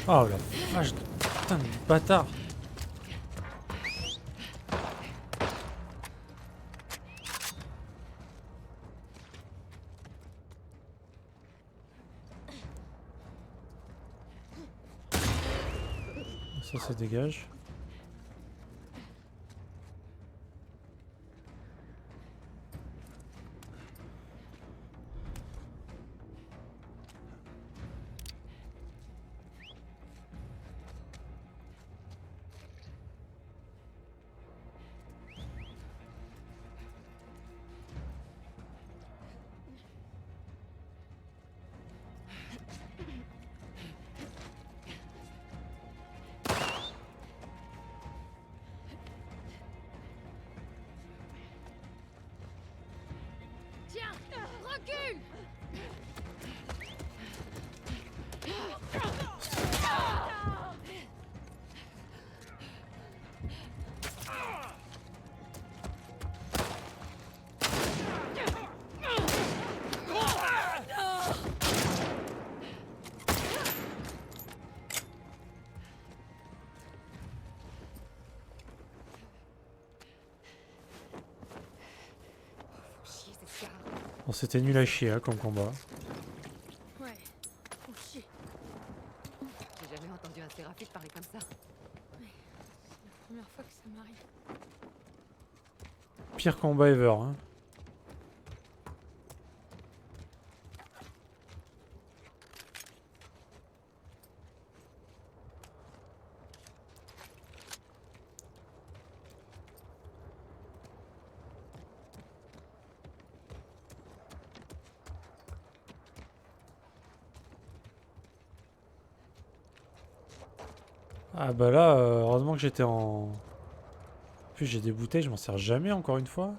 Oh la vache, putain de bâtard. Ça dégage. Tiens, recule. Chier, cette gare. Bon, c'était nul à chier hein, comme combat. Ouais, faut chier. J'ai jamais entendu un séraphique parler comme ça. C'est la première fois que ça m'arrive. Pire combat ever. Hein. Ah bah là, heureusement que j'étais en... En plus j'ai des bouteilles, je m'en sers jamais encore une fois.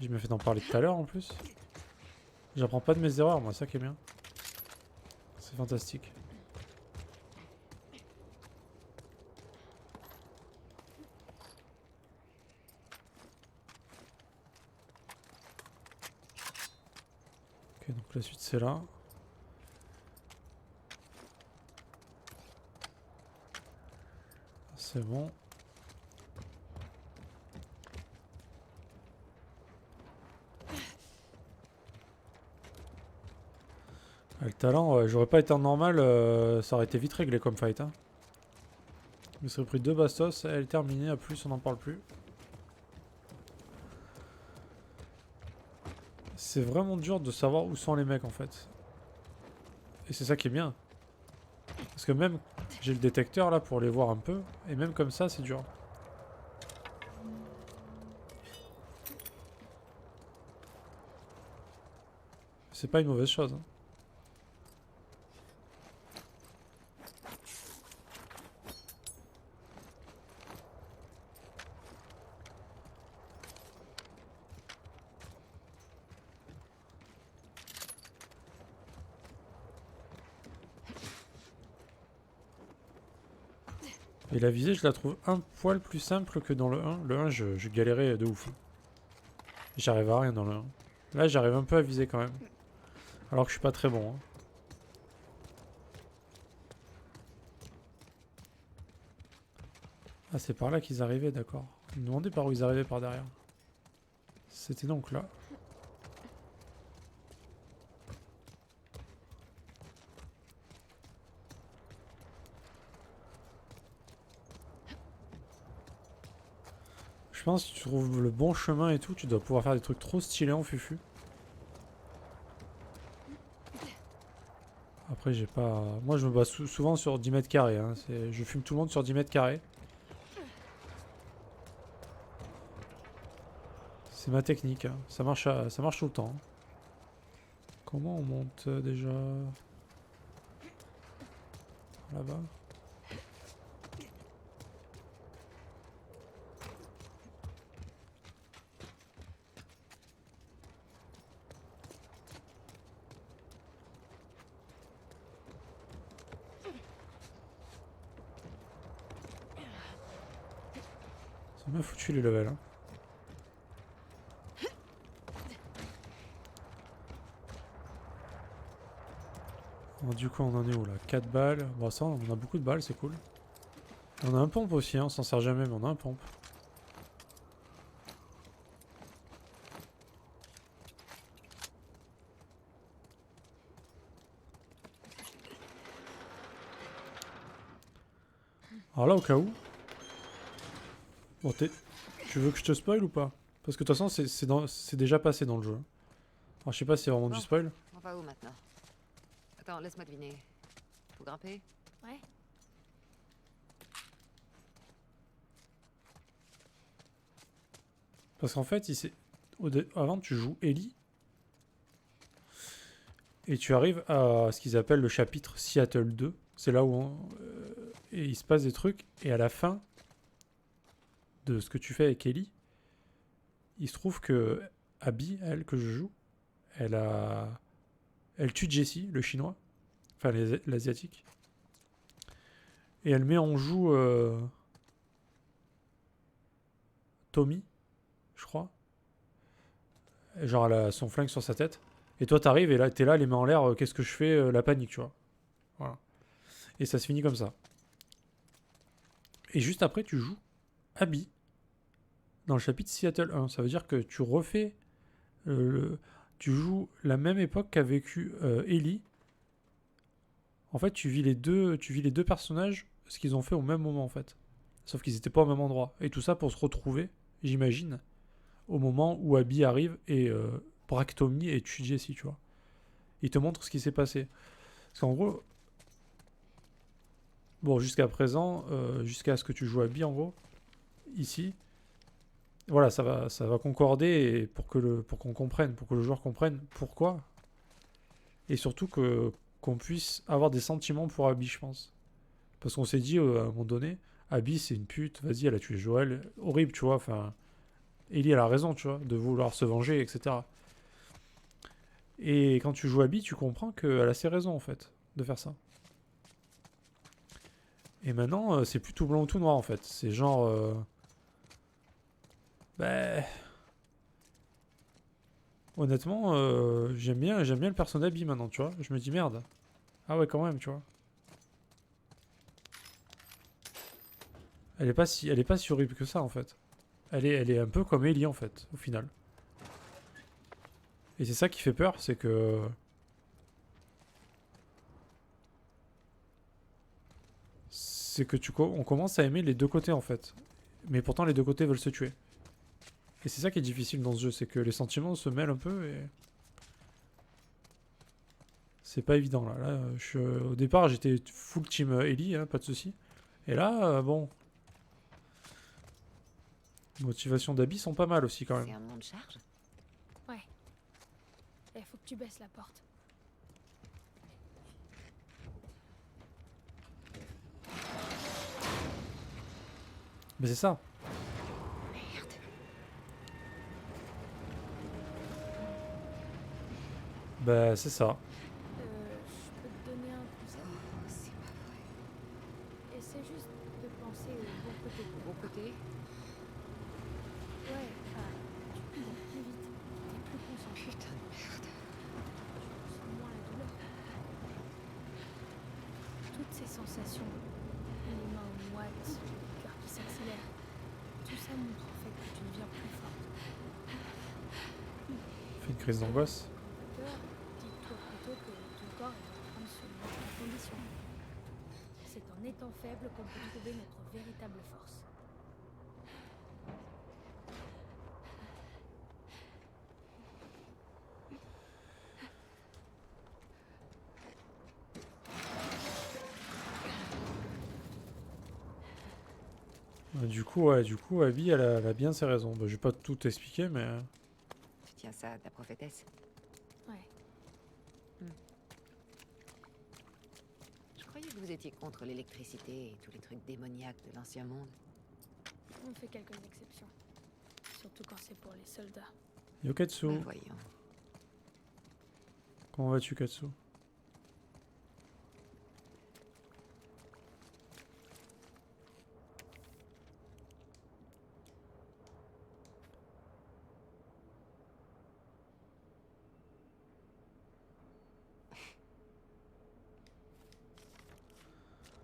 Je me fait d'en parler tout à l'heure en plus. J'apprends pas de mes erreurs, moi, ça qui est bien. C'est fantastique. Ok, donc la suite c'est là. C'est bon. Avec talent, ouais, j'aurais pas été en normal, ça aurait été vite réglé comme fight. Hein. Je me serais pris 2 bastos, elle est terminée, à plus, on n'en parle plus. C'est vraiment dur de savoir où sont les mecs en fait. Et c'est ça qui est bien. Parce que même, j'ai le détecteur là pour les voir un peu, et même comme ça, c'est dur. C'est pas une mauvaise chose. Hein. Et la visée, je la trouve un poil plus simple que dans le 1. Le 1, je galérais de ouf. J'arrive à rien dans le 1. Là, j'arrive un peu à viser quand même. Alors que je suis pas très bon. Hein. Ah, c'est par là qu'ils arrivaient, d'accord. Ils me demandaient par où ils arrivaient par derrière. C'était donc là. Je pense que si tu trouves le bon chemin et tout, tu dois pouvoir faire des trucs trop stylés en fufu. Après, j'ai pas... Moi, je me base souvent sur 10 mètres carrés. Hein. Je fume tout le monde sur 10 mètres carrés. C'est ma technique. Hein. Ça marche tout le temps. Hein. Comment on monte déjà là-bas? C'est bien foutu les levels. Hein. Bon, du coup, on en est où là? 4 balles. Bon, ça, on a beaucoup de balles, c'est cool. On a un pompe aussi, hein, on s'en sert jamais, mais on a un pompe. Alors là, au cas où. Bon, tu veux que je te spoil ou pas? Parce que de toute façon, c'est déjà passé dans le jeu. Alors, je sais pas si c'est vraiment du Bon. spoil. On va où maintenant? Attends, laisse-moi deviner. Faut grimper? Ouais. Parce qu'en fait, avant, tu joues Ellie. Et tu arrives à ce qu'ils appellent le chapitre Seattle 2. C'est là où et il se passe des trucs. Et à la fin de ce que tu fais avec Ellie, il se trouve que Abby, elle, que je joue, elle tue Jesse, le chinois. Enfin, l'asiatique. Et elle met en joue Tommy, je crois. Et genre, elle a son flingue sur sa tête. Et toi, t'arrives et là, t'es là, les mains en l'air, qu'est-ce que je fais la panique, tu vois. Voilà. Et ça se finit comme ça. Et juste après, tu joues Abby dans le chapitre Seattle 1. Ça veut dire que tu refais. Tu joues la même époque qu'a vécu Ellie. En fait, tu vis les deux personnages, ce qu'ils ont fait au même moment, en fait. Sauf qu'ils n'étaient pas au même endroit. Et tout ça pour se retrouver, j'imagine, au moment où Abby arrive et braque Tommy et tue Jesse, tu vois. Il te montre ce qui s'est passé. Parce qu'en gros, bon, jusqu'à présent, jusqu'à ce que tu joues Abby, en gros, ici, voilà, ça va concorder et pour qu'on comprenne, pour que le joueur comprenne pourquoi. Et surtout qu'on puisse avoir des sentiments pour Abby, je pense. Parce qu'on s'est dit à un moment donné, Abby c'est une pute, vas-y, elle a tué Joël, horrible, tu vois, enfin. Ellie elle a raison, tu vois, de vouloir se venger, etc. Et quand tu joues Abby, tu comprends qu'elle a ses raisons, en fait, de faire ça. Et maintenant, c'est plus tout blanc ou tout noir, en fait. C'est genre. Ben. Honnêtement, j'aime bien le personnage d'Abby maintenant, tu vois. Je me dis merde. Ah ouais, quand même, tu vois. Elle est pas si horrible que ça, en fait. Elle est un peu comme Ellie, en fait, au final. Et c'est ça qui fait peur, c'est que... C'est que on commence à aimer les deux côtés, en fait. Mais pourtant, les deux côtés veulent se tuer. Et c'est ça qui est difficile dans ce jeu, c'est que les sentiments se mêlent un peu et... C'est pas évident, là. Au départ, j'étais full team Ellie, hein, pas de soucis. Et là, bon... Motivations d'Abby sont pas mal aussi, quand C'est même. un monde charge? Ouais. Il faut que tu baisses la porte. Mais c'est ça. Merde. Bah, c'est ça. Je peux te donner un conseil. Oh, c'est pas vrai. Essaie juste de penser au bon côté. Bon côté? Ouais, tu cours plus vite. T'es plus concentré. Putain de merde. Tu ressens moins la douleur. Toutes ces sensations, les mains moites, le cœur qui s'accélère, tout ça montre en fait que tu deviens plus forte. Fait une crise d'angoisse. Peur, dis-toi plutôt que ton corps est en train de se mettre en condition. C'est en étant faible qu'on peut trouver notre véritable force. Du coup, Abby, elle a bien ses raisons. Bah, je vais pas tout expliquer, mais... Tu tiens ça à ta prophétesse? Ouais. Je croyais que vous étiez contre l'électricité et tous les trucs démoniaques de l'ancien monde. On fait quelques exceptions. Surtout quand c'est pour les soldats. Yokatsu, Bah, voyons. comment vas-tu, Katsu?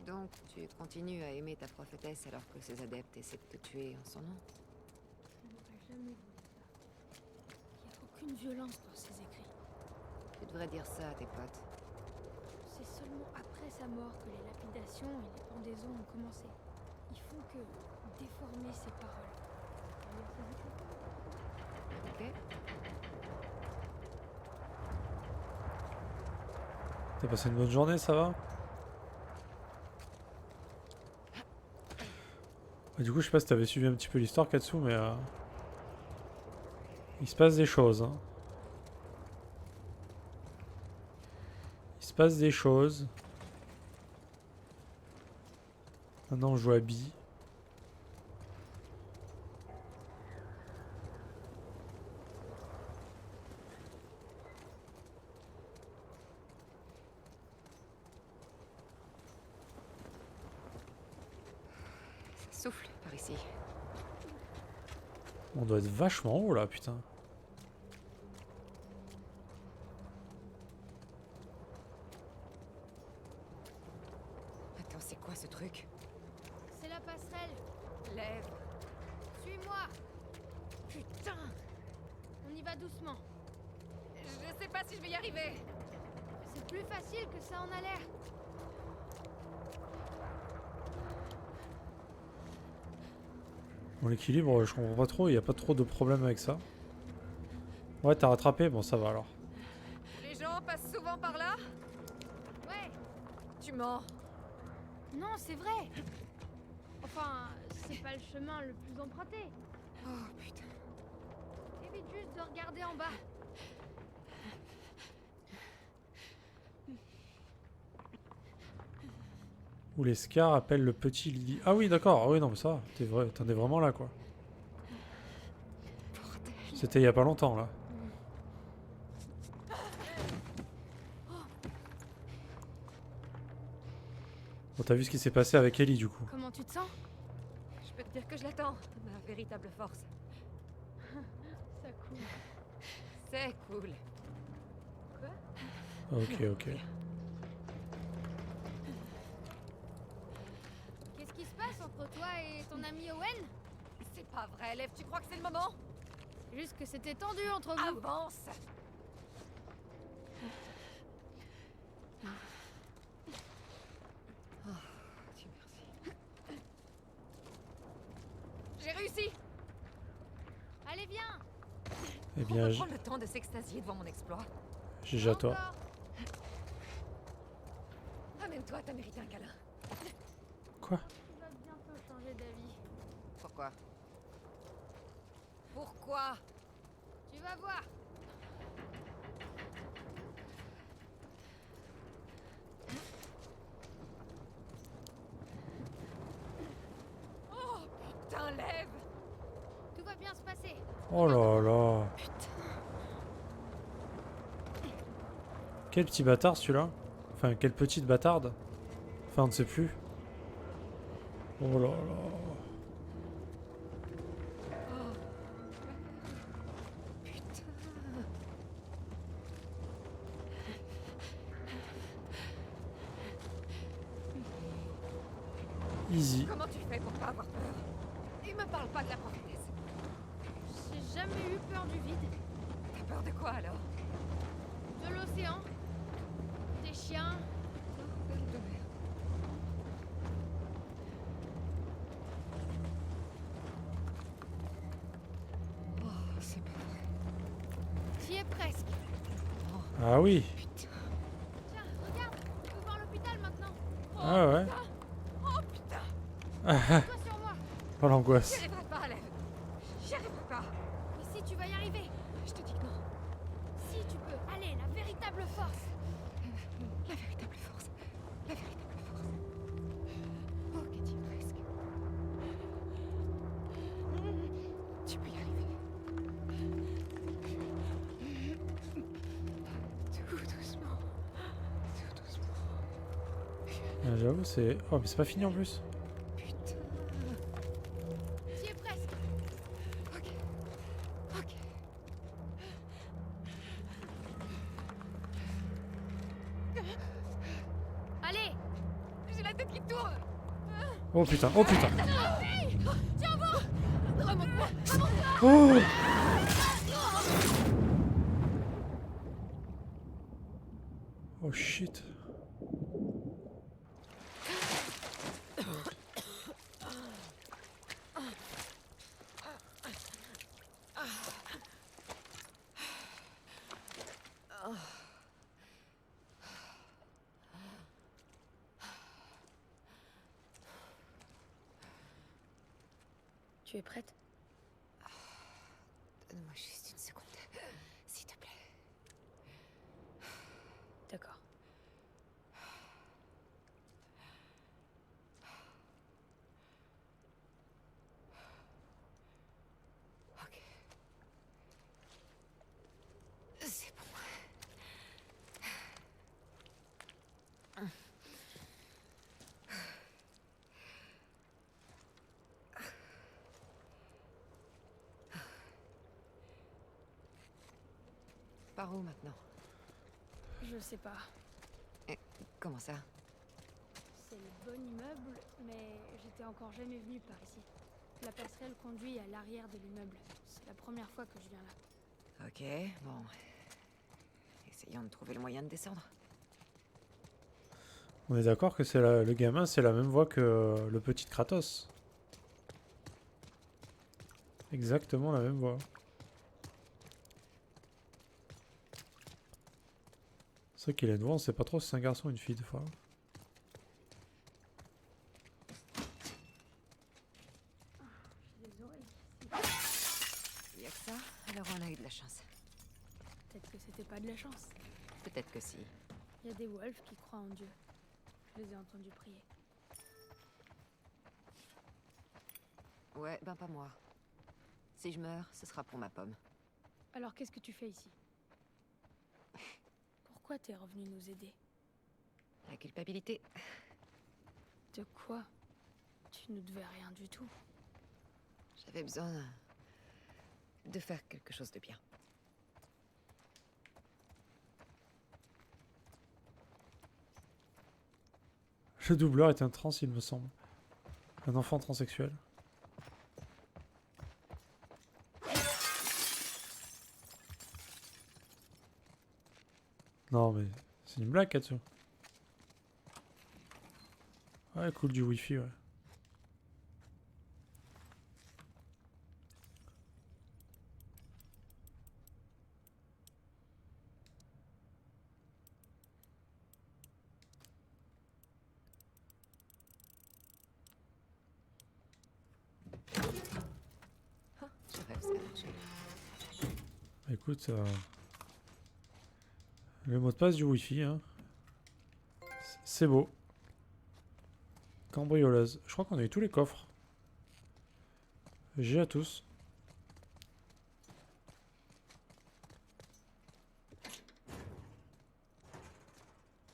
Donc, tu continues à aimer ta prophétesse alors que ses adeptes essaient de te tuer en son nom? Je n'aurais jamais voulu ça. Il n'y a aucune violence dans ses écrits. Tu devrais dire ça à tes potes. C'est seulement après sa mort que les lapidations et les pendaisons ont commencé. Ils font que déformer ses paroles. Ok? T'as passé une bonne journée, ça va? Du coup, je sais pas si t'avais suivi un petit peu l'histoire, Katsu, mais il se passe des choses. Hein. Il se passe des choses. Maintenant, on joue à Bee. Ça souffle par ici. On doit être vachement haut là, putain. Attends, c'est quoi ce truc? C'est la passerelle. Lève. Suis-moi. Putain! On y va doucement. Je sais pas si je vais y arriver. C'est plus facile que ça en a l'air. Bon, l'équilibre, je comprends pas trop, il n'y a pas trop de problème avec ça. Ouais, t'as rattrapé, bon ça va alors. Les gens passent souvent par là? Ouais. Tu mens. Non, c'est vrai. Enfin, c'est pas le chemin le plus emprunté. Oh putain. Évite juste de regarder en bas. Où les Scars appellent le petit Lily. Ah oui, d'accord, ah oui, non, mais ça, t'en es vraiment là quoi. C'était il y a pas longtemps là. Bon, t'as vu ce qui s'est passé avec Ellie du coup. Comment tu te sens? Je peux te dire que je l'attends, ma véritable force. Ça coule. C'est cool. Ok, ok. Qu'est-ce qui se passe entre toi et ton ami Owen? C'est pas vrai, Lève, tu crois que c'est le moment? Juste que c'était tendu entre vous. Avance! Oh, Dieu merci. J'ai réussi! Allez, viens. Eh On bien, peut prendre le temps de s'extasier devant mon exploit. GG à toi. Encore. Amène-toi, t'as mérité un câlin. Quoi? Tu vas bientôt changer d'avis. Pourquoi? Pourquoi? Tu vas voir. Oh putain, Lève! Tout va bien se passer. Oh là là. Quel petit bâtard celui-là. Enfin, quelle petite bâtarde. Enfin, on ne sait plus. Oh là là. Easy. Comment tu fais pour pas avoir peur? Et me parle pas de la prophétesse. J'ai jamais eu peur du vide, T'as peur de quoi alors? de l'océan, des chiens. Bordel de merde. Oh, c'est pas vrai. T'y es presque. Ah oui. Putain. Tiens, regarde, tu peux voir l'hôpital maintenant. Ah ouais. Oh putain. Toi sur moi. Oh l'angoisse. J'y arriverai pas, Lève. J'y arriverai pas. Mais si tu vas y arriver. Je te dis que non. Si tu peux. Allez, la véritable force. La véritable force. La véritable force. Oh, Katie, presque. Tu peux y arriver. Tout doucement. Tout doucement. Ah, j'avoue, c'est. Oh, mais c'est pas fini en plus. Putain. T'y es presque. Ok. Ok. Allez. J'ai la tête Il tourne. Oh putain, oh putain. Remonte-moi. Oh oh shit. Tu es prête? Donne-moi juste une seconde, s'il te plaît. D'accord. Ok. C'est bon. Par où maintenant? Je sais pas. Comment ça? C'est le bon immeuble, mais j'étais encore jamais venue par ici. La passerelle conduit à l'arrière de l'immeuble. C'est la première fois que je viens là. Ok, bon. Essayons de trouver le moyen de descendre. On est d'accord que c'est le gamin, c'est la même voix que le petit Kratos. Exactement la même voix. C'est vrai qu'il a une voix, on sait pas trop si c'est un garçon ou une fille des fois. J'ai des oreilles. Il y a que ça? Alors on a eu de la chance. Peut-être que c'était pas de la chance. Peut-être que si. Il y a des wolves qui croient en Dieu. Je les ai entendus prier. Ouais, ben pas moi. Si je meurs, ce sera pour ma pomme. Alors qu'est-ce que tu fais ici? Pourquoi t'es revenu nous aider? La culpabilité. De quoi? Tu ne devais rien du tout. J'avais besoin de faire quelque chose de bien. Le doubleur est un trans, il me semble. Un enfant transsexuel. Non mais c'est une blague Katsu. Ouais, cool du wifi, ouais. Ah, je rêve, ça a marché. Écoute, le mot de passe du wifi, hein. C'est beau. Cambrioleuse. Je crois qu'on a eu tous les coffres. J'ai à tous.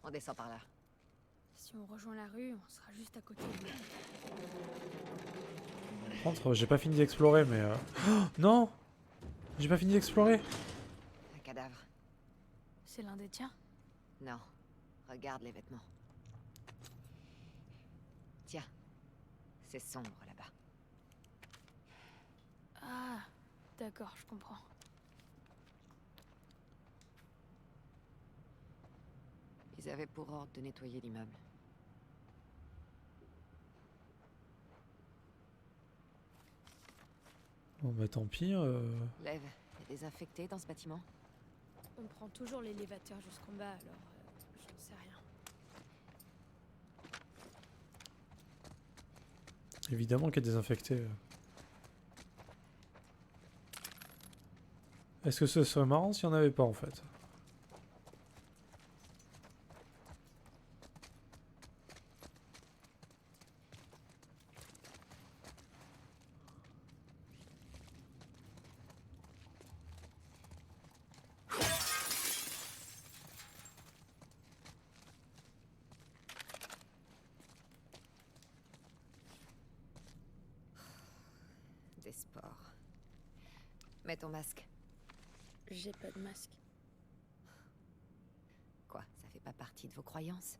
On descend par là. Si on rejoint la rue, on sera juste à côté de nous. Par contre, j'ai pas fini d'explorer, mais... Oh, non! J'ai pas fini d'explorer! Un cadavre. C'est l'un des tiens? Non. Regarde les vêtements. Tiens. C'est sombre là-bas. Ah, d'accord, je comprends. Ils avaient pour ordre de nettoyer l'immeuble. Bon bah tant pis. Lève, il y a des infectés dans ce bâtiment? On prend toujours l'élévateur jusqu'en bas, alors j'en sais rien. Évidemment qu'il y a des infectés. Est-ce que ce serait marrant s'il n'y en avait pas en fait? Des spores. Mets ton masque. J'ai pas de masque. Quoi, ça fait pas partie de vos croyances?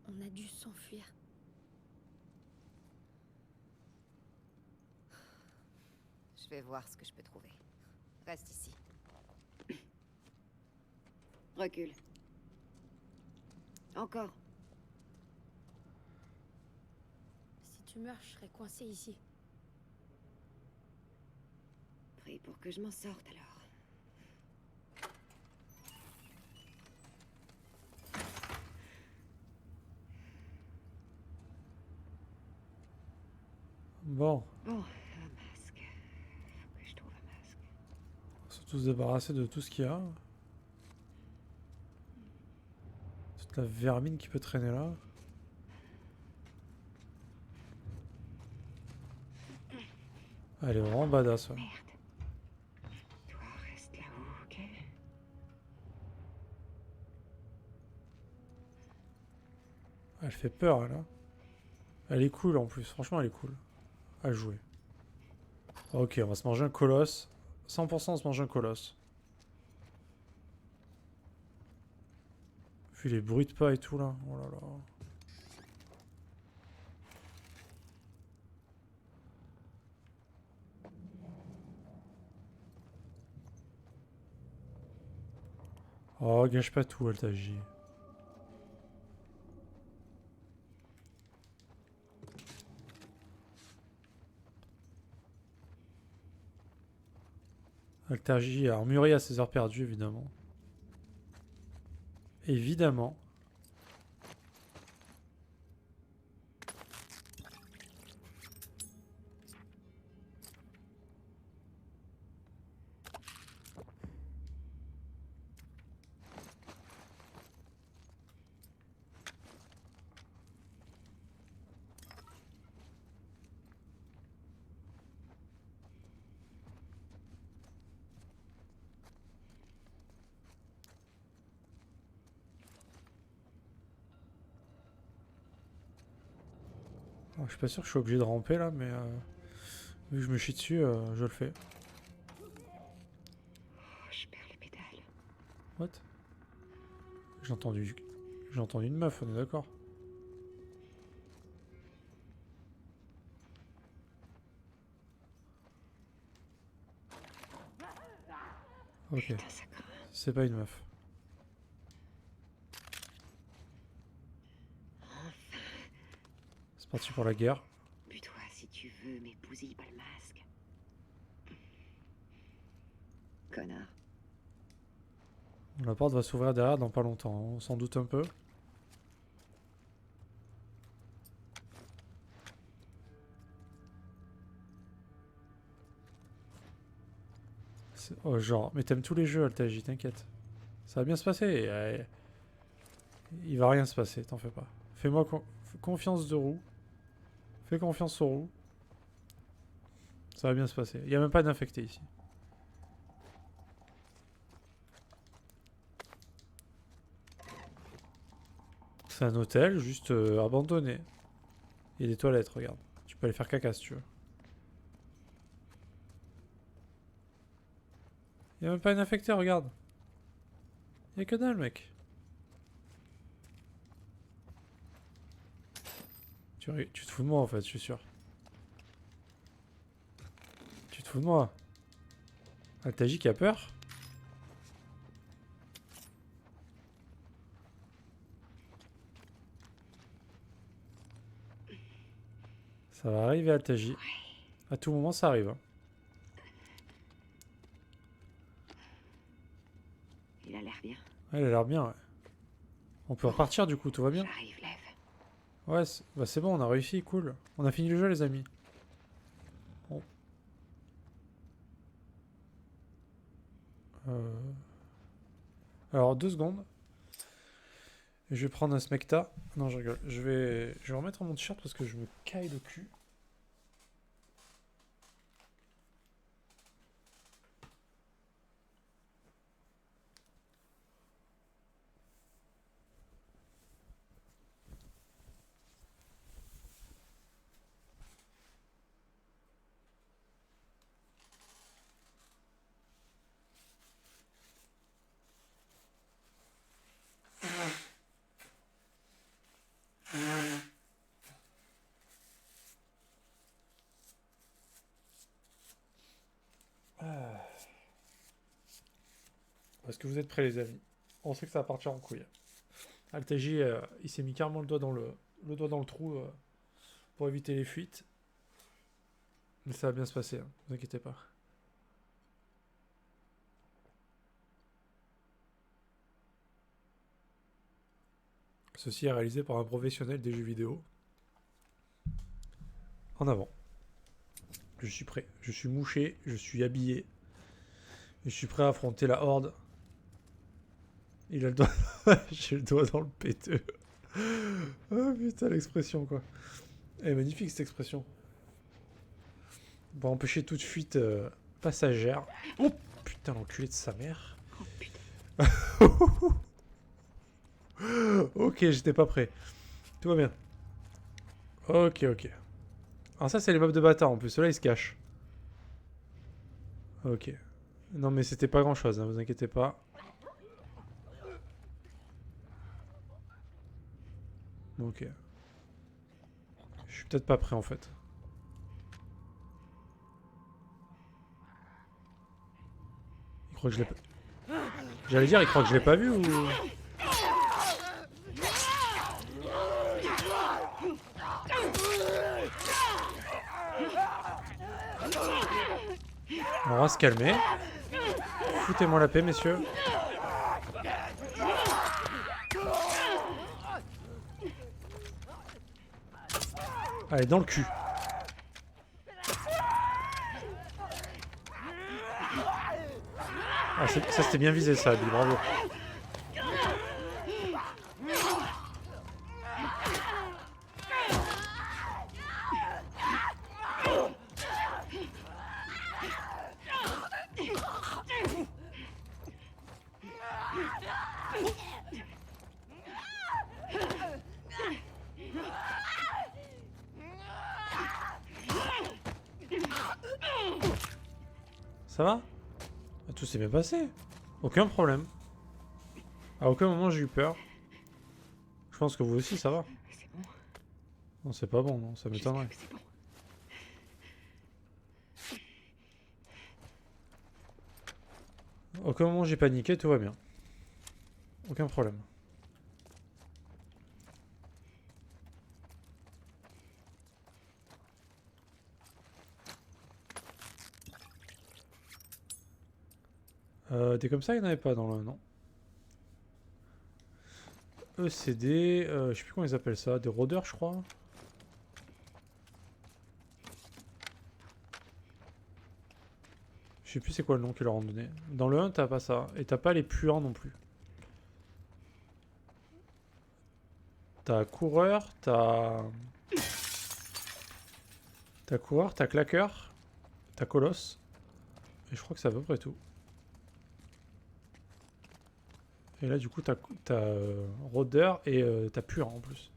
On a dû s'enfuir. vais voir ce que je peux trouver. Reste ici. Recule. Encore. Si tu meurs, je serai coincée ici. Prie pour que je m'en sorte alors. Bon, Bon, un masque. Faut que je trouve un masque. on va surtout se débarrasser de tout ce qu'il y a. Toute la vermine qui peut traîner là. Ah, elle est vraiment badass, ouais. Merde. Toi, reste là-haut, ok? Elle fait peur, elle. Hein. Elle est cool en plus, franchement, elle est cool. À jouer. Ok, on va se manger un colosse. 100% on se mange un colosse. Puis les bruits de pas et tout là. Oh là là. Oh, gâche pas tout, Altaji. Altaji a armuré à ses heures perdues, évidemment. Évidemment. Oh, je suis pas sûr que je suis obligé de ramper là, mais vu que je me chie dessus, je le fais. Oh, je perds les pédales. What? J'ai entendu une meuf, on est d'accord. Ok, Putain, ça craint. c'est pas une meuf. C'est parti pour la guerre. Bute-toi si tu veux, mais bousille pas le masque. Connard. La porte va s'ouvrir derrière dans pas longtemps, hein, on s'en doute un peu. Oh, genre, mais t'aimes tous les jeux, Altaji, t'inquiète. Ça va bien se passer. Il va rien se passer, t'en fais pas. Fais-moi confiance de roue. Fais confiance aux roues. Ça va bien se passer. Il n'y a même pas d'infecté ici. C'est un hôtel juste abandonné. Il y a des toilettes, regarde. Tu peux aller faire caca si tu veux. Il n'y a même pas d'infecté, regarde. Il n'y a que dalle, mec. Tu te fous de moi en fait, je suis sûr. Tu te fous de moi. Altaji qui a peur? Ça va arriver, Altaji. À tout moment, ça arrive. Hein. Il a l'air bien. Ouais, il a l'air bien, ouais. On peut repartir du coup, tout va bien? J'arrive, lève. Ouais, bah c'est bon, on a réussi, cool. On a fini le jeu, les amis. Bon. Alors, 2 secondes. Je vais prendre un smecta. Non, je rigole. Je vais remettre mon t-shirt parce que je me caille le cul. Est-ce que vous êtes prêts les amis? On sait que ça va partir en couille. Altaji, il s'est mis carrément le doigt dans le trou pour éviter les fuites. Mais ça va bien se passer, hein, ne vous inquiétez pas. Ceci est réalisé par un professionnel des jeux vidéo. En avant. Je suis prêt. Je suis mouché. Je suis habillé. Je suis prêt à affronter la horde. Il a le doigt... J'ai le doigt dans le péteux. Oh putain, l'expression quoi. Elle est magnifique cette expression. Pour empêcher toute fuite passagère. Oh putain, l'enculé de sa mère. Oh putain. Ok, j'étais pas prêt. Tout va bien. Ok, ok. Alors ça, c'est les mobs de bâtard en plus. Ceux-là, ils se cachent. Ok. Non, mais c'était pas grand-chose, hein, vous inquiétez pas. Ok. Je suis peut-être pas prêt en fait. Il croit que je l'ai pas... J'allais dire, il croit que je l'ai pas vu ou... On va se calmer. Foutez-moi la paix, messieurs. Allez, dans le cul. Ah, ça c'était bien visé, ça, Abby, bravo. Ça va? Tout s'est bien passé. Aucun problème. À aucun moment j'ai eu peur. Je pense que vous aussi, ça va. C'est bon. Non, c'est pas bon, non, ça J'espère m'étonnerait. que c'est bon. À aucun moment j'ai paniqué, tout va bien. Aucun problème. Des comme ça, il n'y en avait pas dans le... Non. ECD, je sais plus comment ils appellent ça, des rôdeurs je crois. Je sais plus c'est quoi le nom qu'ils leur ont donné. Dans le 1 t'as pas ça, et t'as pas les puants non plus. T'as coureur, t'as... T'as coureur, t'as claqueur, t'as colosse. Et je crois que c'est à peu près tout. Et là du coup t'as rôdeur et t'as puant en plus.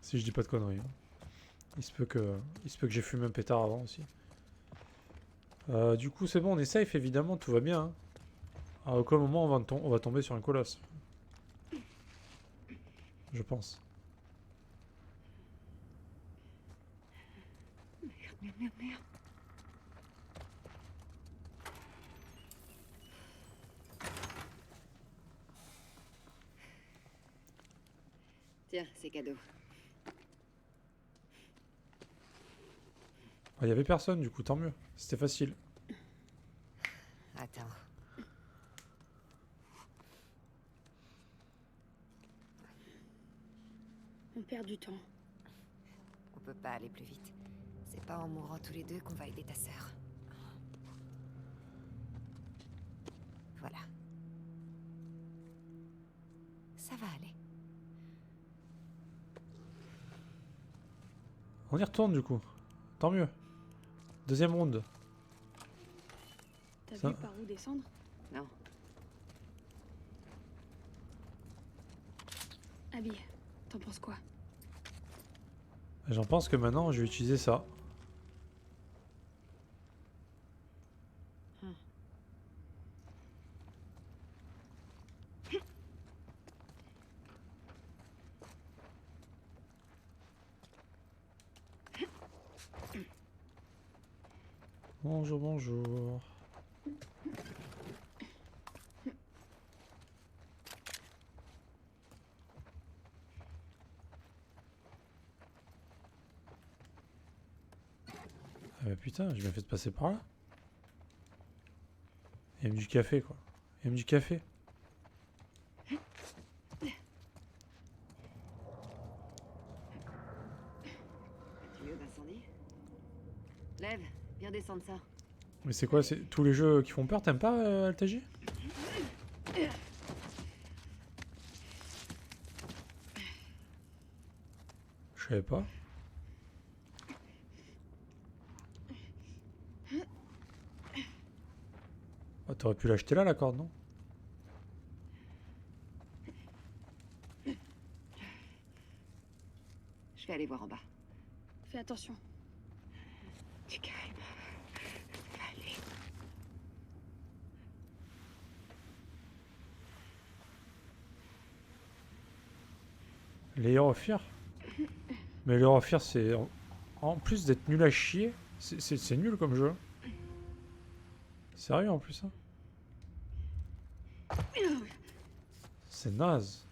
Si je dis pas de conneries. Hein. Il se peut que j'ai fumé un pétard avant aussi. Du coup c'est bon, on est safe évidemment, tout va bien. Hein. À aucun moment on va tomber sur un colosse. Je pense. Merde, merde, merde. Tiens, c'est cadeau. Il y avait personne du coup, tant mieux. C'était facile. Attends. On perd du temps. On peut pas aller plus vite. C'est pas en mourant tous les deux qu'on va aider ta sœur. Voilà. Ça va aller. On y retourne du coup. Tant mieux. Deuxième round. T'as Ça- vu par où descendre? Non. Abby, t'en penses quoi? J'en pense que maintenant je vais utiliser ça. Bonjour, bonjour. Ah bah putain, j'ai bien fait de passer par là. Il y a même du café quoi. Il y a même du café. Tu mieux d'incendie? Lève, viens descendre ça. Mais c'est quoi, c'est tous les jeux qui font peur, t'aimes pas Altaji? Je savais pas. Ah, t'aurais pu l'acheter là la corde, non? Je vais aller voir en bas. Fais attention. Tu calmes. Allez. Les Hero of Fear. Mais les Hero of Fear, c'est. En plus d'être nul à chier, c'est nul comme jeu. Sérieux en plus, hein. C'est naze.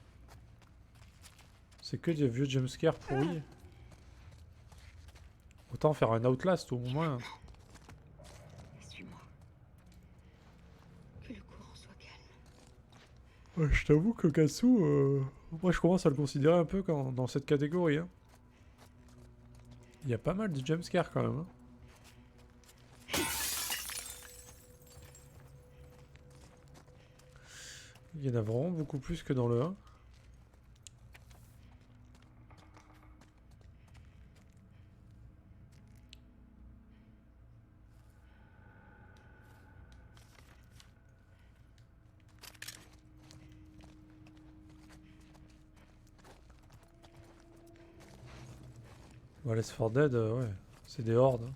C'est que des vieux jumpscares pourris. Autant faire un Outlast au moins. Suis-moi. Que le courant soit calme. Ouais, je t'avoue que Katsu, moi je commence à le considérer un peu dans cette catégorie. Hein. Il y a pas mal de jumpscares quand même. Hein. Il y en a vraiment beaucoup plus que dans le 1. Bah, Left 4 Dead, ouais, c'est des hordes. Hein.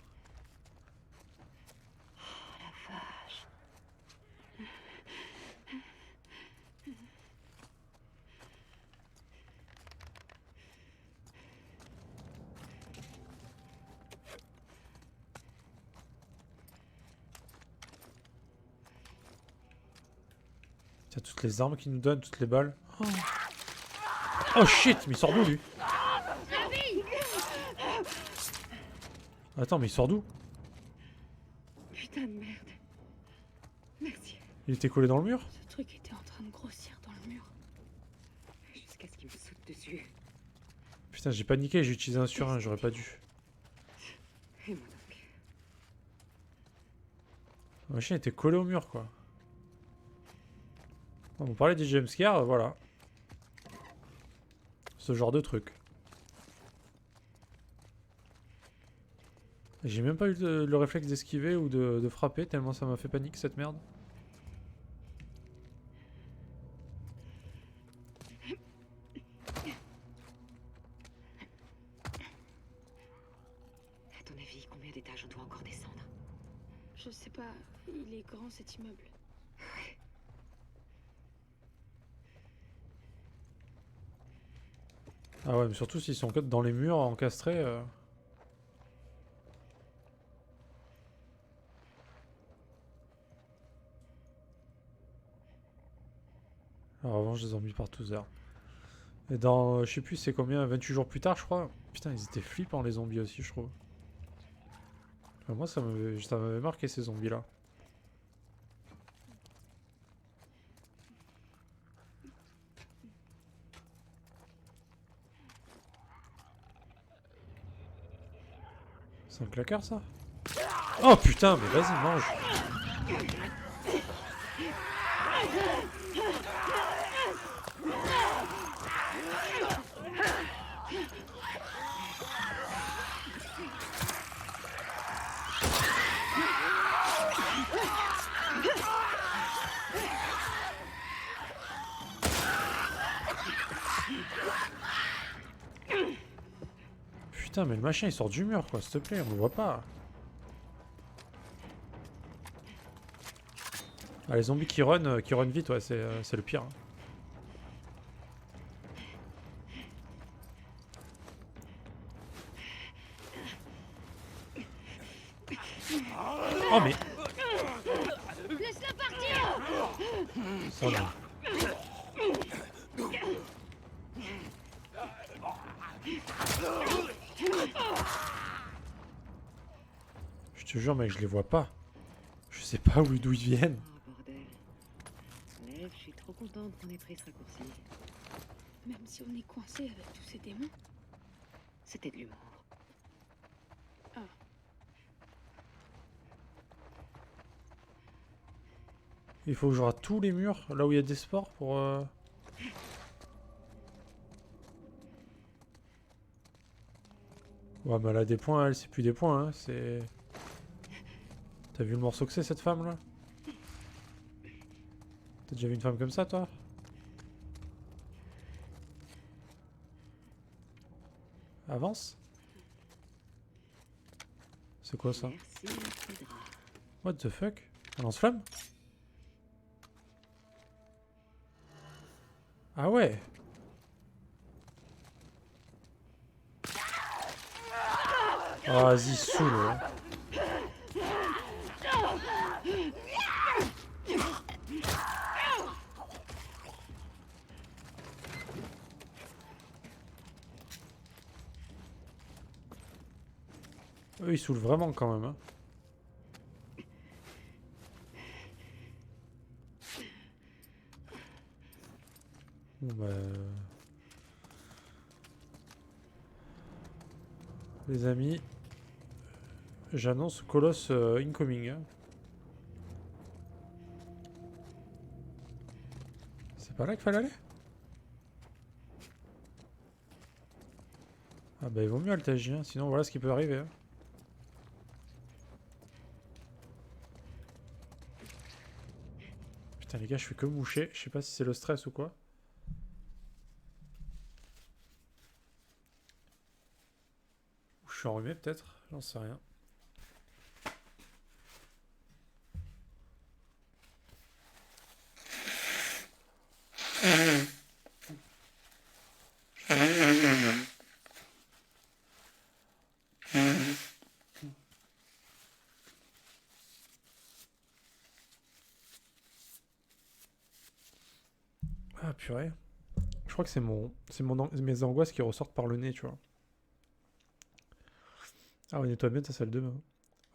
T'as toutes les armes qu'il nous donnent, toutes les balles. Oh, oh shit, mais il sort d'où lui? Attends, mais il sort d'où? Putain de merde. Merci. Il était collé dans le mur? Ce truc était en train de grossir dans le mur. Jusqu'à ce qu'il me saute dessus. Putain, j'ai paniqué, j'ai utilisé un sur un, j'aurais pas dû. Et moi donc. Le machin était collé au mur quoi. On parlait des jumpscares, voilà. Ce genre de truc. J'ai même pas eu le réflexe d'esquiver ou de frapper tellement ça m'a fait panique cette merde. À ton avis, combien d'étages on doit encore descendre? Je sais pas, il est grand cet immeuble. Ah ouais, mais surtout s'ils sont dans les murs encastrés. La revanche des zombies partout there. Et dans, je sais plus c'est combien, 28 jours plus tard je crois. Putain, ils étaient flippants les zombies aussi je trouve. Enfin, moi ça m'avait marqué ces zombies là. C'est un placard ça? Oh putain, mais vas-y mange. Putain, mais le machin il sort du mur quoi, s'il te plaît, on le voit pas. Ah, les zombies qui run vite, ouais, c'est le pire. Hein. Oh mais... Laisse-la partir! Ça va. Je te jure mec, je les vois pas. Je sais pas d'où ils viennent. Oh, bordel. Lève, je suis trop contente qu'on ait pris ce raccourci. Même si on est coincé avec tous ces démons. C'était de l'humour. Il faut que je rate tous les murs, là où il y a des sports pour... Ouais mais elle a des points, elle c'est plus des points, hein, c'est... T'as vu le morceau que c'est cette femme là? T'as déjà vu une femme comme ça toi? Avance? C'est quoi ça? Merci, Cédra. What the fuck? Un lance-flamme? Ah ouais! Oh, vas-y, saoule, ouais. Eux, ils saoulent vraiment quand même, hein. Bon bah... Les amis, j'annonce Colosse incoming. Hein. C'est pas là qu'il fallait aller? Ah bah il vaut mieux altager, hein, sinon voilà ce qui peut arriver. Hein. Putain les gars, je fais que moucher, je sais pas si c'est le stress ou quoi. Ou je suis enrhumé peut-être, j'en sais rien. Ah purée. Je crois que c'est mes angoisses qui ressortent par le nez, tu vois. Ah ouais, nettoie bien ta salle de bain.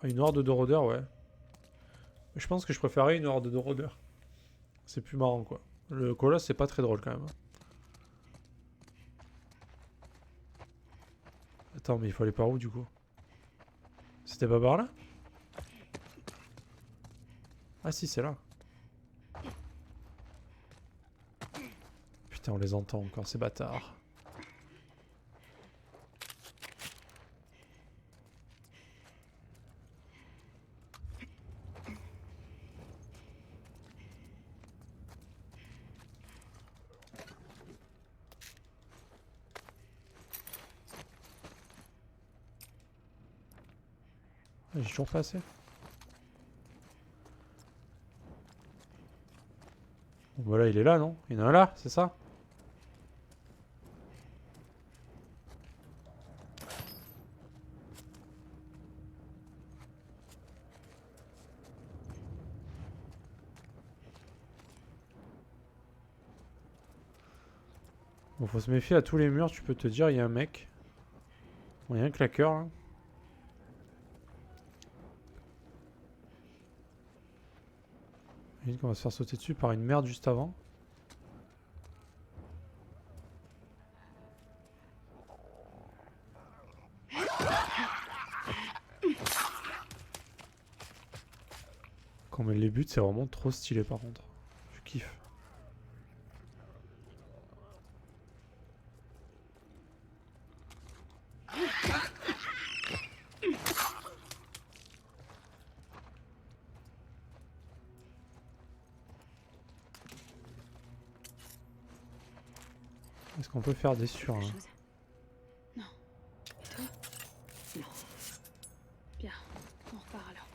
Ah, une horde de rôdeurs, ouais. Mais je pense que je préférais une horde de rôdeurs. C'est plus marrant, quoi. Le colosse, c'est pas très drôle, quand même. Attends, mais il faut aller par où, du coup? C'était pas par là? Ah si, c'est là. Putain, on les entend encore, ces bâtards. Ah, j'ai toujours pas assez. Bon, voilà, il est là, non? Il y en a un là, c'est ça? Bon, faut se méfier à tous les murs, tu peux te dire, il y a un mec. Bon, il y a un claqueur, là. J'imagine qu'on va se faire sauter dessus par une merde juste avant. Quand on met les buts, c'est vraiment trop stylé par contre. Je kiffe. Est-ce qu'on peut faire des sur Quelque hein? chose? Non. Et toi? Non. Bien. On repart alors.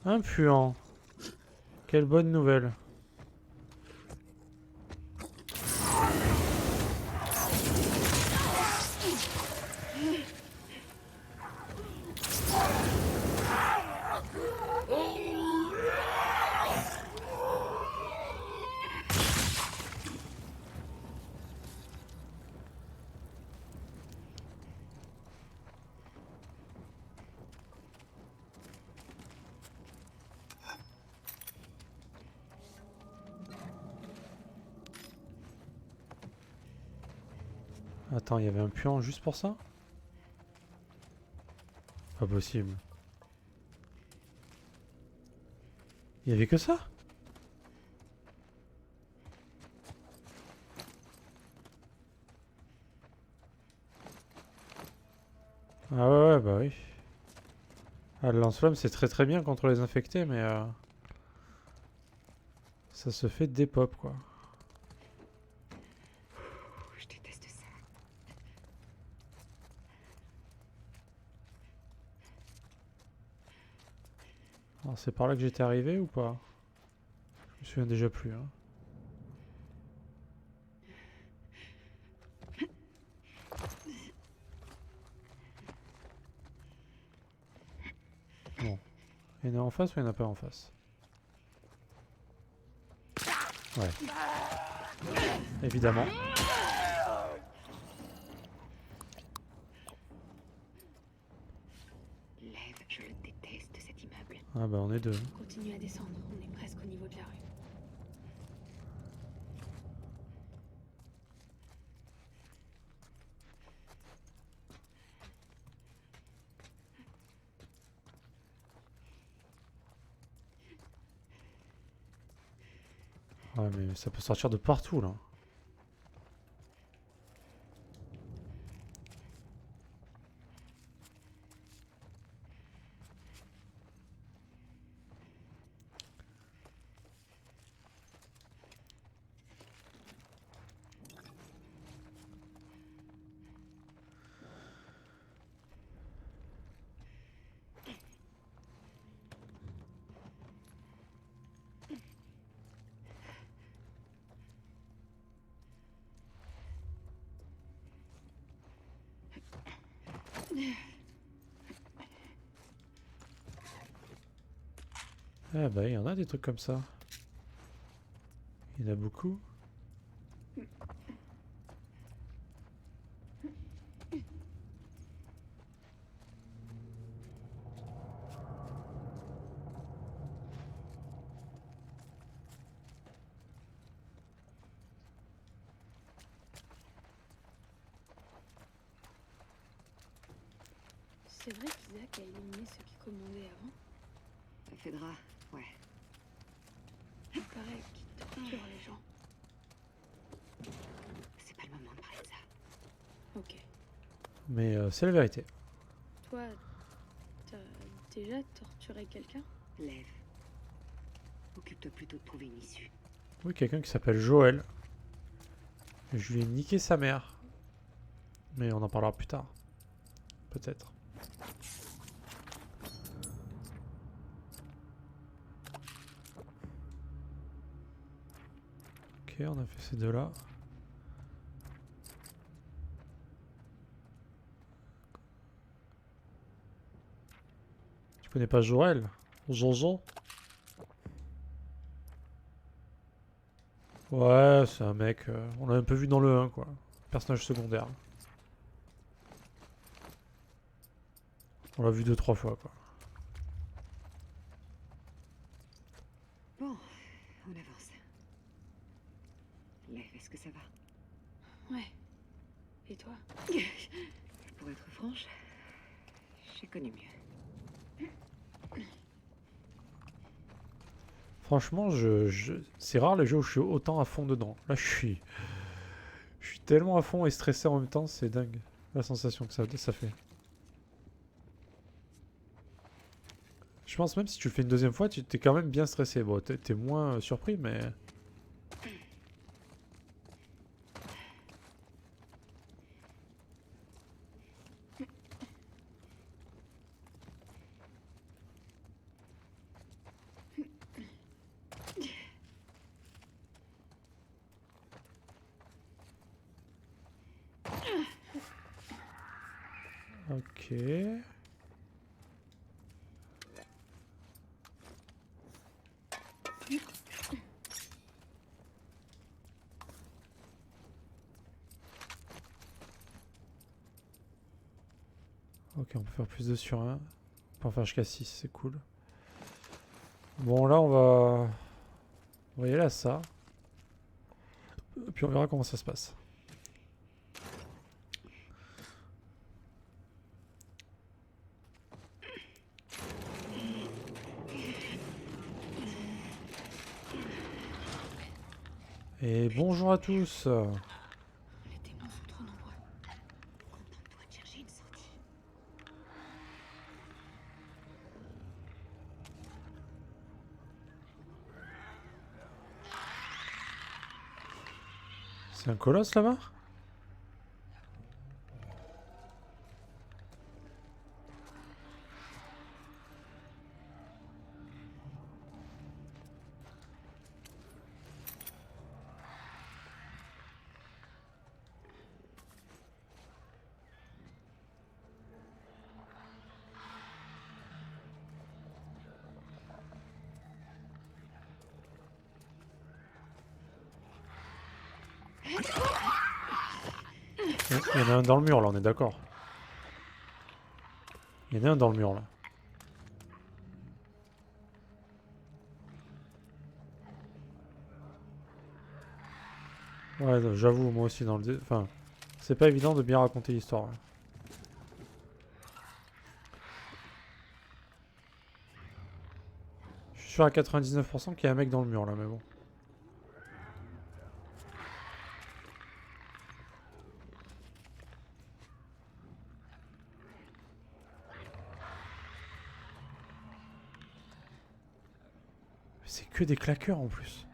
Un puant. Quelle bonne nouvelle. Attends, il y avait un puant juste pour ça? Pas possible. Il y avait que ça? Ah ouais, bah oui. Ah, le lance-flamme c'est très très bien contre les infectés, mais ça se fait des pop quoi. Je déteste ça. Alors c'est par là que j'étais arrivé ou pas? Je me souviens déjà plus. Hein. Bon. Il y en a en face ou il n'y en a pas en face? Ouais. Évidemment. Lève, je le déteste cet immeuble. Ah bah on est deux. Continue à descendre, on est presque au niveau de la rue. Ouais mais ça peut sortir de partout là. Eh bah il y en a des trucs comme ça. Il y en a beaucoup. C'est vrai qu'Isaac a éliminé ceux qui commandaient avant. La Fedra, ouais. Il paraît qu'il torture les gens. C'est pas le moment de parler de ça. Ok. Mais c'est la vérité. Toi, t'as déjà torturé quelqu'un? Lève. Occupe-toi plutôt de trouver une issue. Oui, quelqu'un qui s'appelle Joël. Je lui ai niqué sa mère. Mais on en parlera plus tard. Peut-être. Ok, on a fait ces deux-là. Tu connais pas Joël? Jojo? Ouais, c'est un mec... on l'a un peu vu dans le 1, quoi. Personnage secondaire. On l'a vu 2-3 fois, quoi. Bon, on avance. Lève, est-ce que ça va? Ouais. Et toi? Pour être franche, j'ai connu mieux. Franchement, c'est rare les jeux où je suis autant à fond dedans. Là, je suis tellement à fond et stressé en même temps, c'est dingue. La sensation que ça fait. Je pense même si tu le fais une deuxième fois, tu t'es quand même bien stressé. Bon, t'es moins surpris, mais... Ok. Ok, on peut faire plus de sur 1. On peut en faire jusqu'à 6, c'est cool. Bon, là, on va y aller à ça. Et puis on verra comment ça se passe. Et bonjour à tous. Les démons sont trop nombreux. Contente-toi de chercher une sortie. C'est un colosse là-bas? Il y en a un dans le mur là, on est d'accord. Il y en a un dans le mur là. Ouais, j'avoue, moi aussi dans le... Enfin, c'est pas évident de bien raconter l'histoire. Là. Je suis sûr à 99% qu'il y a un mec dans le mur là, mais bon. C'est que des claqueurs en plus.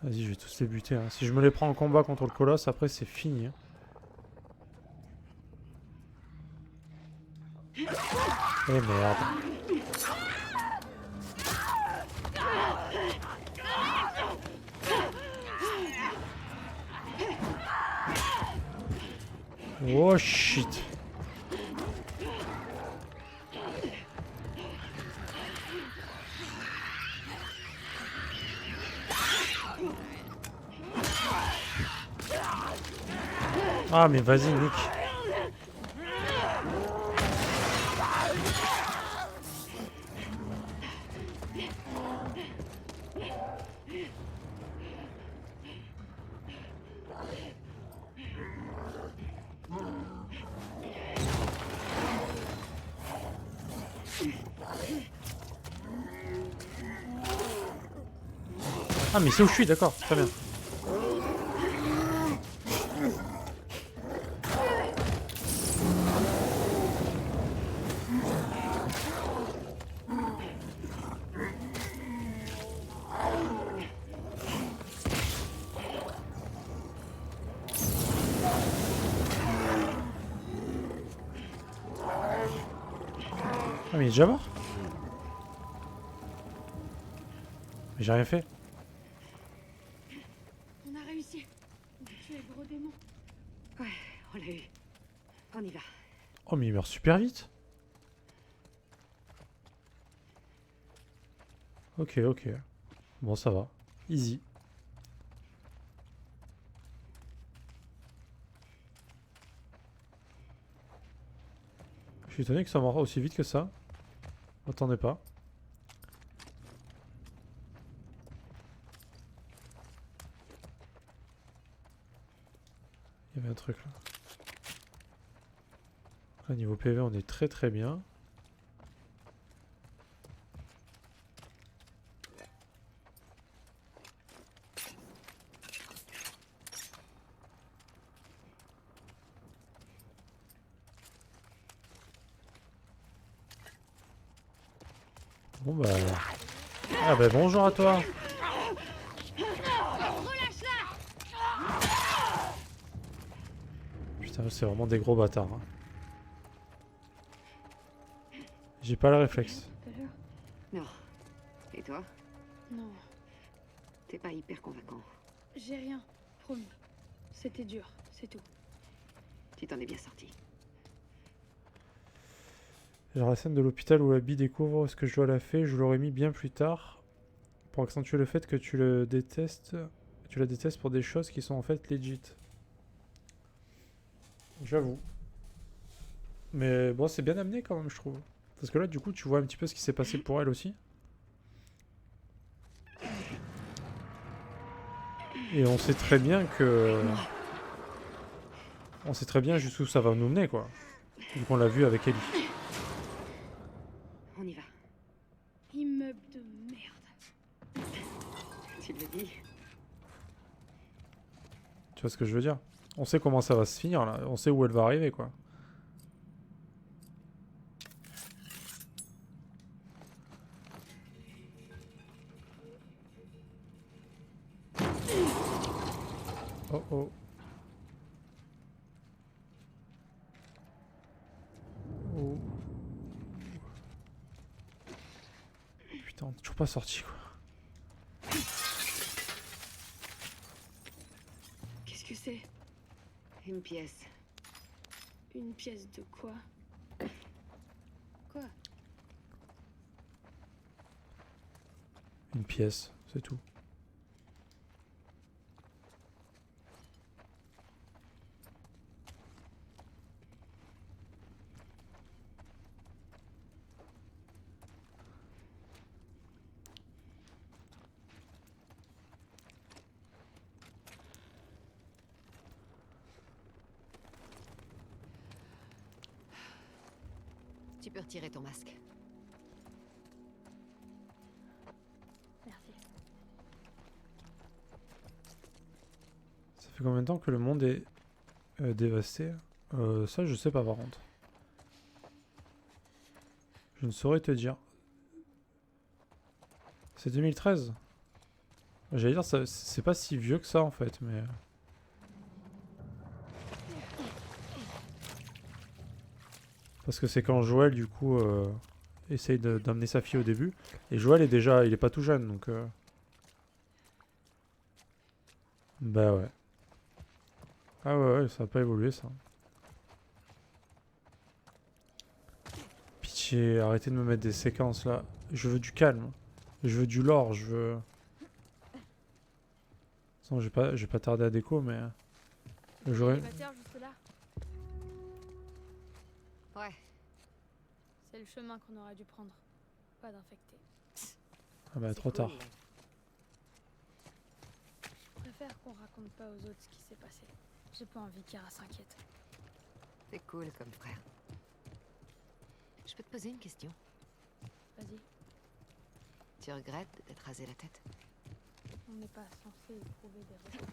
Vas-y, je vais tous les buter. Hein. Si je me les prends en combat contre le colosse, après c'est fini. Hein. Eh merde. Oh shit. Ah mais vas-y Nick. Ah mais c'est où je suis, d'accord, très bien. Ah mais il est déjà mort? Mais j'ai rien fait. On a réussi. On a tué le gros démon. Ouais, on l'a eu. On y va. Oh mais il meurt super vite. Ok, ok. Bon ça va. Easy. Je suis étonné que ça meure aussi vite que ça. M'attendais pas. Il y avait un truc là. Là niveau PV on est très très bien. Bon bah... Ah bah bonjour à toi. Relâche Putain, c'est vraiment des gros bâtards. Hein. J'ai pas le réflexe. Tout à l'heure. Non. Et toi? Non, T'es pas hyper convaincant. j'ai rien. Promis. C'était dur, c'est tout. Tu t'en es bien sorti. Genre la scène de l'hôpital où Abby découvre ce que Joel a fait, je l'aurais mis bien plus tard pour accentuer le fait que tu le détestes. Tu la détestes pour des choses qui sont en fait legit. J'avoue. Mais bon, c'est bien amené quand même, je trouve. Parce que là, du coup, tu vois un petit peu ce qui s'est passé pour elle aussi. Et on sait très bien que... On sait très bien jusqu'où ça va nous mener, quoi. Vu qu'on l'a vu avec Ellie. On y va. Immeuble de merde. Tu le dis. Tu vois ce que je veux dire? On sait comment ça va se finir, là. On sait où elle va arriver, quoi. Oh oh. Oh. Putain, on est toujours pas sorti, quoi. Qu'est-ce que c'est? Une pièce. Une pièce de quoi? Quoi? Une pièce, c'est tout. Tu peux retirer ton masque. Merci. Ça fait combien de temps que le monde est dévasté? Ça, je sais pas par contre. Je ne saurais te dire. C'est 2013? J'allais dire, c'est pas si vieux que ça en fait, mais... Parce que c'est quand Joël, du coup, essaye d'amener sa fille au début. Et Joël est déjà... Il est pas tout jeune, donc... Bah ouais. Ah ouais, ça a pas évolué, ça. Pitié, arrêtez de me mettre des séquences, là. Je veux du calme. Je veux du lore, je veux... Sinon, je vais pas tarder à déco, mais... J'aurais... L'élévateur juste là. Ouais. C'est le chemin qu'on aurait dû prendre. Pas d'infecté. Ah bah, C'est trop cool. tard. Je préfère qu'on raconte pas aux autres ce qui s'est passé. J'ai pas envie qu'Ira s'inquiète. C'est cool comme frère. Je peux te poser une question? Vas-y, Tu regrettes de t'être rasé la tête? on n'est pas censé éprouver des raisons.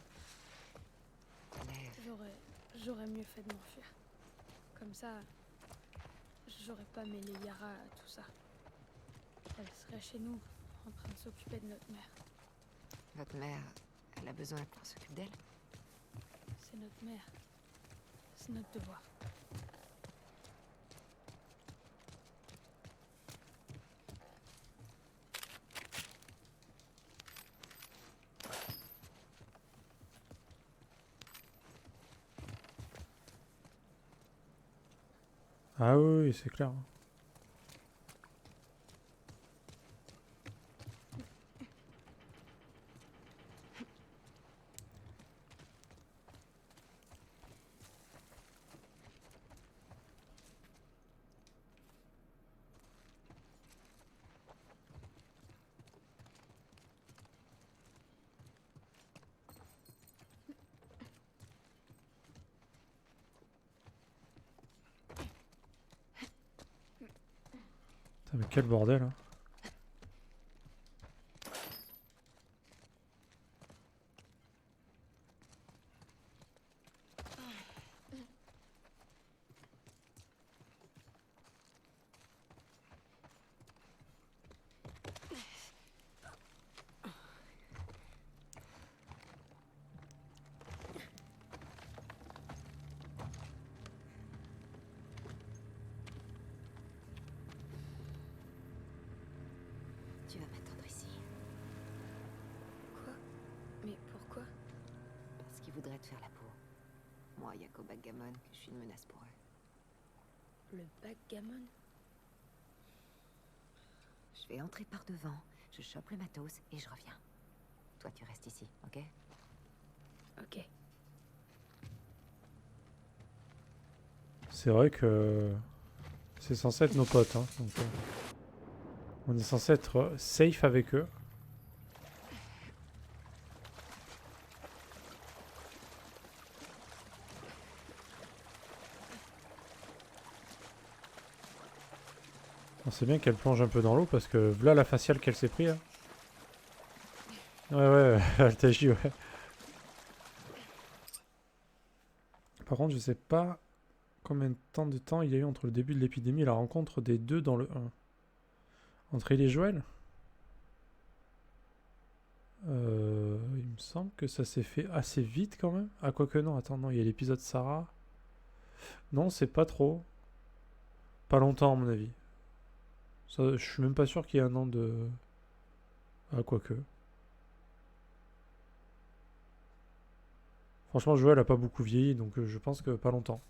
Mais J'aurais mieux fait de m'enfuir. Comme ça, j'aurais pas mêlé Yara à tout ça. Elle serait chez nous, en train de s'occuper de notre mère. votre mère, elle a besoin qu'on s'occupe d'elle? C'est notre mère. C'est notre devoir. Ah oui, oui, c'est clair. Putain, mais quel bordel, hein. de faire la peau. Moi, y a qu'au backgammon que je suis une menace pour eux. Le backgammon? Je vais entrer par devant, je chope le matos et je reviens. Toi, tu restes ici, ok? Ok. C'est vrai que c'est censé être nos potes, hein, donc, on est censé être safe avec eux. On sait bien qu'elle plonge un peu dans l'eau parce que voilà la faciale qu'elle s'est pris. Hein. Ouais, elle t'agit, ouais. Par contre, je sais pas combien de temps il y a eu entre le début de l'épidémie et la rencontre des deux dans le 1. Entre il et Joël il me semble que ça s'est fait assez vite quand même. Ah, quoique non, attends, non, il y a l'épisode Sarah. Non, c'est pas trop. Pas longtemps, à mon avis. Ça, je suis même pas sûr qu'il y ait un an de... Ah, quoique. Franchement, Joël a pas beaucoup vieilli, donc je pense que pas longtemps.